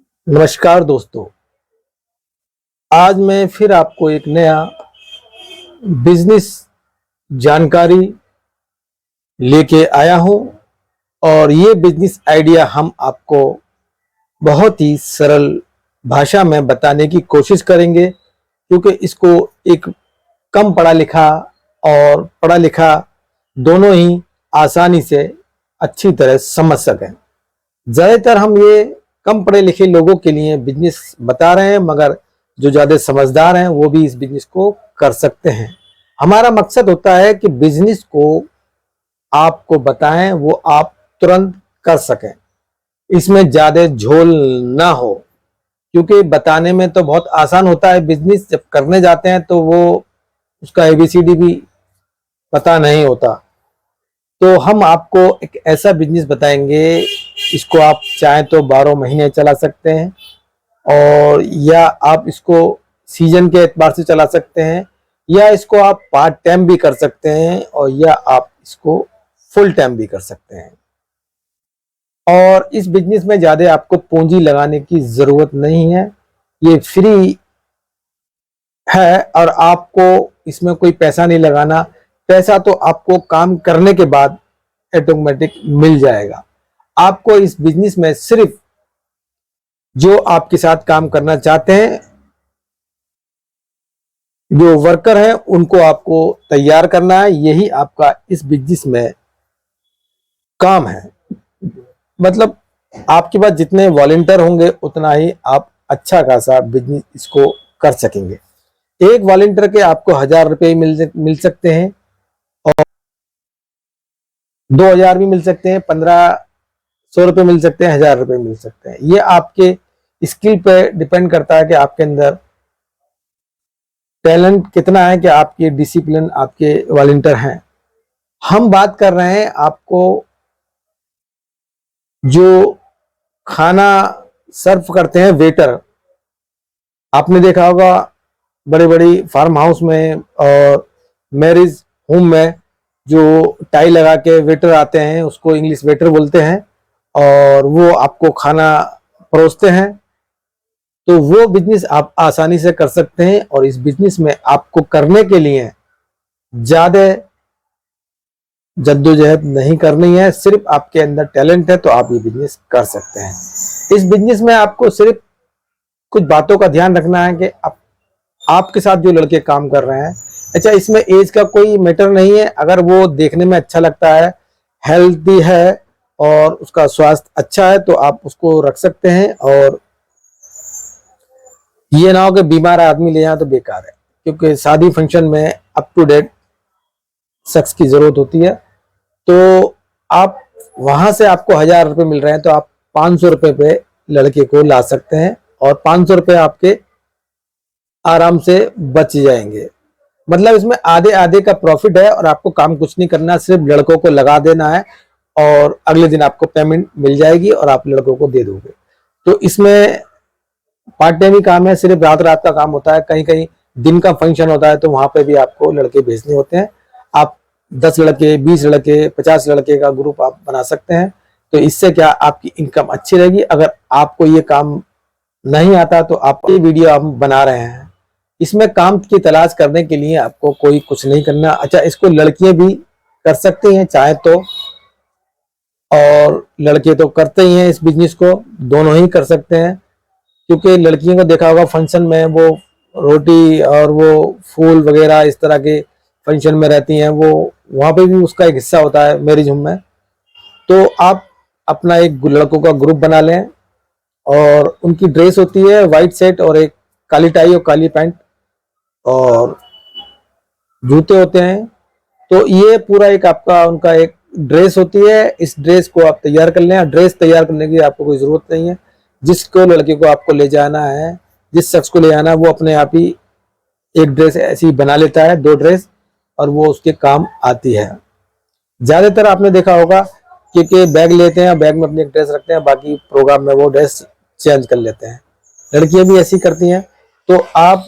नमस्कार दोस्तों। आज मैं फिर आपको एक नया बिजनेस जानकारी लेके आया हूं और ये बिजनेस आइडिया हम आपको बहुत ही सरल भाषा में बताने की कोशिश करेंगे, क्योंकि इसको एक कम पढ़ा लिखा और पढ़ा लिखा दोनों ही आसानी से अच्छी तरह समझ सकें। ज़्यादातर हम ये कम पढ़े लिखे लोगों के लिए बिजनेस बता रहे हैं, मगर जो ज़्यादा समझदार हैं वो भी इस बिजनेस को कर सकते हैं। हमारा मकसद होता है कि बिजनेस को आपको बताएं, वो आप तुरंत कर सकें, इसमें ज़्यादा झोल ना हो। क्योंकि बताने में तो बहुत आसान होता है, बिजनेस जब करने जाते हैं तो वो उसका एबीसीडी भी पता नहीं होता। तो हम आपको एक ऐसा बिजनेस बताएंगे, इसको आप चाहें तो 12 महीने चला सकते हैं, और या आप इसको सीजन के एतबार से चला सकते हैं, या इसको आप पार्ट टाइम भी कर सकते हैं, और या आप इसको फुल टाइम भी कर सकते हैं। और इस बिजनेस में ज़्यादा आपको पूंजी लगाने की ज़रूरत नहीं है, ये फ्री है और आपको इसमें कोई पैसा नहीं लगाना। पैसा तो आपको काम करने के बाद ऑटोमेटिक मिल जाएगा। आपको इस बिजनेस में सिर्फ जो आपके साथ काम करना चाहते हैं, जो वर्कर हैं, उनको आपको तैयार करना है। यही आपका इस बिजनेस में काम है। मतलब आपके पास जितने वॉलंटियर होंगे उतना ही आप अच्छा खासा बिजनेस इसको कर सकेंगे। एक वॉलंटियर के आपको 1000 रुपये मिल सकते हैं, और 2000 भी मिल सकते हैं, 1500 रुपये मिल सकते हैं, 1000 रुपये मिल सकते हैं। ये आपके स्किल पे डिपेंड करता है कि आपके अंदर टैलेंट कितना है, कि आपके डिसिप्लिन आपके वॉलंटियर हैं। हम बात कर रहे हैं आपको जो खाना सर्व करते हैं, वेटर। आपने देखा होगा बड़े बड़ी फार्म हाउस में और मैरिज होम में जो टाई लगा के वेटर आते हैं, उसको इंग्लिश वेटर बोलते हैं, और वो आपको खाना परोसते हैं। तो वो बिजनेस आप आसानी से कर सकते हैं, और इस बिजनेस में आपको करने के लिए ज्यादा जद्दोजहद नहीं करनी है। सिर्फ आपके अंदर टैलेंट है तो आप ये बिजनेस कर सकते हैं। इस बिजनेस में आपको सिर्फ कुछ बातों का ध्यान रखना है कि आपके साथ जो लड़के काम कर रहे हैं, अच्छा, इसमें एज का कोई मैटर नहीं है। अगर वो देखने में अच्छा लगता है, हेल्दी है और उसका स्वास्थ्य अच्छा है, तो आप उसको रख सकते हैं। और ये ना हो कि बीमार आदमी ले जाए तो बेकार है, क्योंकि शादी फंक्शन में अप टू डेट शख्स की जरूरत होती है। तो आप वहां से आपको 1000 रुपये मिल रहे हैं, तो आप 500 रुपये पे लड़के को ला सकते हैं, और 500 रुपये आपके आराम से बच जाएंगे। मतलब इसमें आधे आधे का प्रॉफिट है, और आपको काम कुछ नहीं करना, सिर्फ लड़कों को लगा देना है, और अगले दिन आपको पेमेंट मिल जाएगी और आप लड़कों को दे दोगे। तो इसमें पार्ट टाइम ही काम है, सिर्फ रात रात का काम होता है। कहीं कहीं दिन का फंक्शन होता है तो वहां पे भी आपको लड़के भेजने होते हैं। आप 10 लड़के, 20 लड़के, 50 लड़के का ग्रुप आप बना सकते हैं। तो इससे क्या आपकी इनकम अच्छी रहेगी। अगर आपको ये काम नहीं आता तो आप ये वीडियो हम बना रहे हैं, इसमें काम की तलाश करने के लिए आपको कोई कुछ नहीं करना। अच्छा, इसको लड़कियां भी कर सकते हैं चाहे तो, और लड़के तो करते ही हैं इस बिजनेस को, दोनों ही कर सकते हैं। क्योंकि लड़कियों को देखा होगा फंक्शन में वो रोटी और वो फूल वगैरह इस तरह के फंक्शन में रहती हैं, वो वहां पे भी उसका एक हिस्सा होता है मैरिज होम में। तो आप अपना एक लड़कों का ग्रुप बना लें, और उनकी ड्रेस होती है व्हाइट शर्ट और एक काली टाई और काली पैंट और जूते होते हैं। तो ये पूरा एक आपका उनका एक ड्रेस होती है। इस ड्रेस को आप तैयार कर लें। ड्रेस तैयार करने की आपको कोई जरूरत नहीं है। जिसको लड़के को आपको ले जाना है, जिस शख्स को ले जाना है, वो अपने आप ही एक ड्रेस ऐसी बना लेता है, 2 ड्रेस, और वो उसके काम आती है। ज्यादातर आपने देखा होगा कि बैग लेते हैं, बैग में अपनी एक ड्रेस रखते हैं, बाकी प्रोग्राम में वो ड्रेस चेंज कर लेते हैं। लड़कियां भी ऐसी करती हैं। तो आप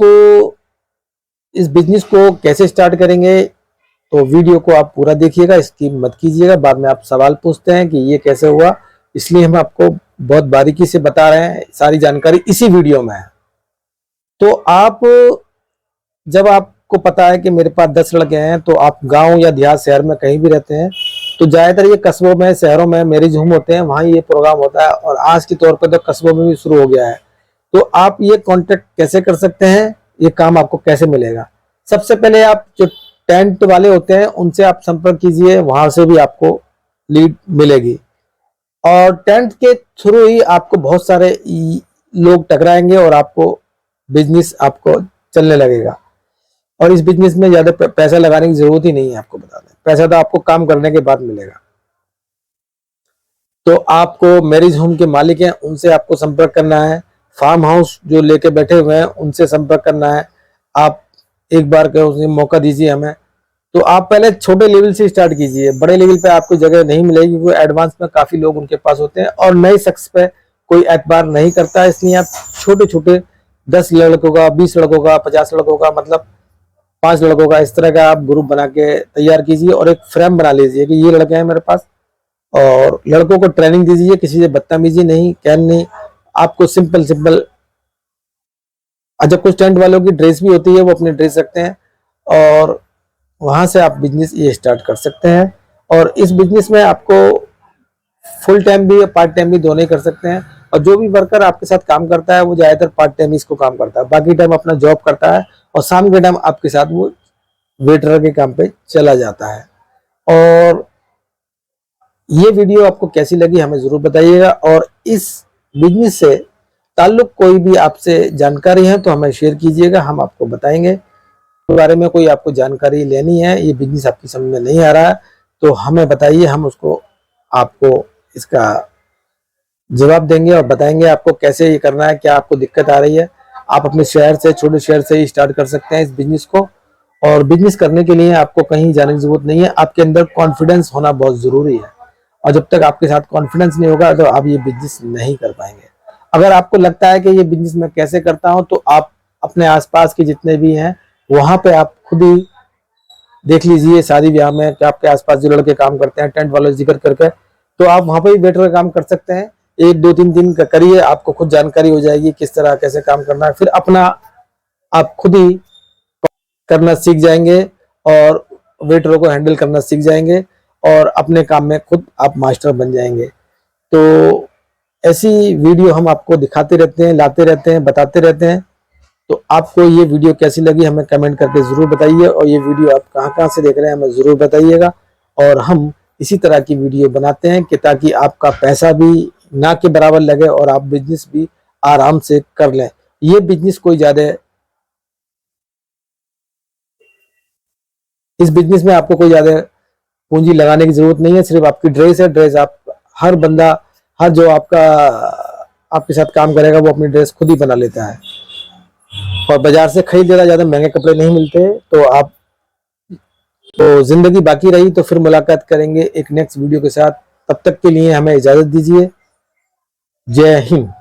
इस बिजनेस को कैसे स्टार्ट करेंगे, तो वीडियो को आप पूरा देखिएगा, इसकी मत कीजिएगा। बाद में आप सवाल पूछते हैं कि ये कैसे हुआ, इसलिए हम आपको बहुत बारीकी से बता रहे हैं, सारी जानकारी इसी वीडियो में है। तो आप जब आपको पता है कि मेरे पास 10 लड़के हैं, तो आप गांव या देहात शहर में कहीं भी रहते हैं, तो ज्यादातर ये कस्बों में शहरों में मैरिज होम होते हैं, वहां ये प्रोग्राम होता है, और आज के तौर पर तो कस्बों में भी शुरू हो गया है। तो आप ये कांटेक्ट कैसे कर सकते हैं, ये काम आपको कैसे मिलेगा? सबसे पहले आप जो टेंट वाले होते हैं उनसे आप संपर्क कीजिए, वहां से भी आपको लीड मिलेगी, और टेंट के थ्रू ही आपको बहुत सारे लोग टकराएंगे और आपको बिजनेस आपको चलने लगेगा। और इस बिजनेस में ज्यादा पैसा लगाने की जरूरत ही नहीं है, आपको बता दें, पैसा तो आपको काम करने के बाद मिलेगा। तो आपको मैरिज होम के मालिक हैं उनसे आपको संपर्क करना है, फार्म हाउस जो लेके बैठे हुए हैं उनसे संपर्क करना है। आप एक बार के उसे मौका दीजिए हमें। तो आप पहले छोटे लेवल से स्टार्ट कीजिए, बड़े लेवल पे आपको जगह नहीं मिलेगी, क्योंकि एडवांस में काफी लोग उनके पास होते हैं और नए शख्स पे कोई एतबार नहीं करता है। इसलिए आप छोटे छोटे 10 लड़कों का, 20 लड़कों का, 50 लड़कों का, मतलब 5 लड़कों का, इस तरह का आप ग्रुप बना के तैयार कीजिए और एक फ्रेम बना लीजिए कि ये लड़के हैं मेरे पास, और लड़कों को ट्रेनिंग दीजिए, किसी से बदतमीजी नहीं, कहन नहीं, आपको सिंपल सिंपल। अच्छा, कुछ टेंट वालों की ड्रेस भी होती है, वो अपनी ड्रेस रखते हैं, और वहां से आप बिजनेस ये स्टार्ट कर सकते हैं। और इस बिजनेस में आपको फुल टाइम भी पार्ट टाइम भी दोनों ही कर सकते हैं। और जो भी वर्कर आपके साथ काम करता है वो ज्यादातर पार्ट टाइम इसको काम करता है, बाकी टाइम अपना जॉब करता है, और शाम के टाइम आपके साथ वो वेटर के काम पे चला जाता है। और ये वीडियो आपको कैसी लगी हमें जरूर बताइएगा, और इस बिजनेस से ताल्लुक कोई भी आपसे जानकारी है तो हमें शेयर कीजिएगा, हम आपको बताएंगे। के बारे में कोई आपको जानकारी लेनी है, ये बिजनेस आपकी समझ में नहीं आ रहा है, तो हमें बताइए, हम उसको आपको इसका जवाब देंगे और बताएंगे आपको कैसे ये करना है, क्या आपको दिक्कत आ रही है। आप अपने शहर से, छोटे शहर से ही स्टार्ट कर सकते हैं इस बिजनेस को। और बिजनेस करने के लिए आपको कहीं जाने की जरूरत नहीं है, आपके अंदर कॉन्फिडेंस होना बहुत जरूरी है, और जब तक आपके साथ कॉन्फिडेंस नहीं होगा तो आप ये बिजनेस नहीं कर पाएंगे। अगर आपको लगता है कि ये बिजनेस मैं कैसे करता हूं, तो आप अपने आसपास के जितने भी हैं वहां पे आप खुद ही देख लीजिए, शादी ब्याह में कि आपके आसपास जो लड़के काम करते हैं, टेंट वाले जिक्र करके, तो आप वहां पे भी वेटर का काम कर सकते हैं। 1 2 3 दिन का करिए, आपको खुद जानकारी हो जाएगी किस तरह कैसे काम करना है, फिर अपना आप खुद ही करना सीख जाएंगे और वेटरों को हैंडल करना सीख जाएंगे, और अपने काम में खुद आप मास्टर बन जाएंगे। तो ऐसी वीडियो हम आपको दिखाते रहते हैं, लाते रहते हैं, बताते रहते हैं। तो आपको ये वीडियो कैसी लगी हमें कमेंट करके जरूर बताइए, और ये वीडियो आप कहां कहां से देख रहे हैं हमें जरूर बताइएगा। और हम इसी तरह की वीडियो बनाते हैं कि ताकि आपका पैसा भी ना के बराबर लगे और आप बिजनेस भी आराम से कर लें। ये बिजनेस कोई ज्यादा, इस बिजनेस में आपको कोई ज्यादा पूंजी लगाने की जरूरत नहीं है, सिर्फ आपकी ड्रेस है। ड्रेस आप, हर बंदा, हर जो आपका आपके साथ काम करेगा वो अपनी ड्रेस खुद ही बना लेता है, और बाजार से खरीद लेना, ज्यादा महंगे कपड़े नहीं मिलते। तो आप, तो जिंदगी बाकी रही तो फिर मुलाकात करेंगे एक नेक्स्ट वीडियो के साथ। तब तक के लिए हमें इजाजत दीजिए। जय हिंद।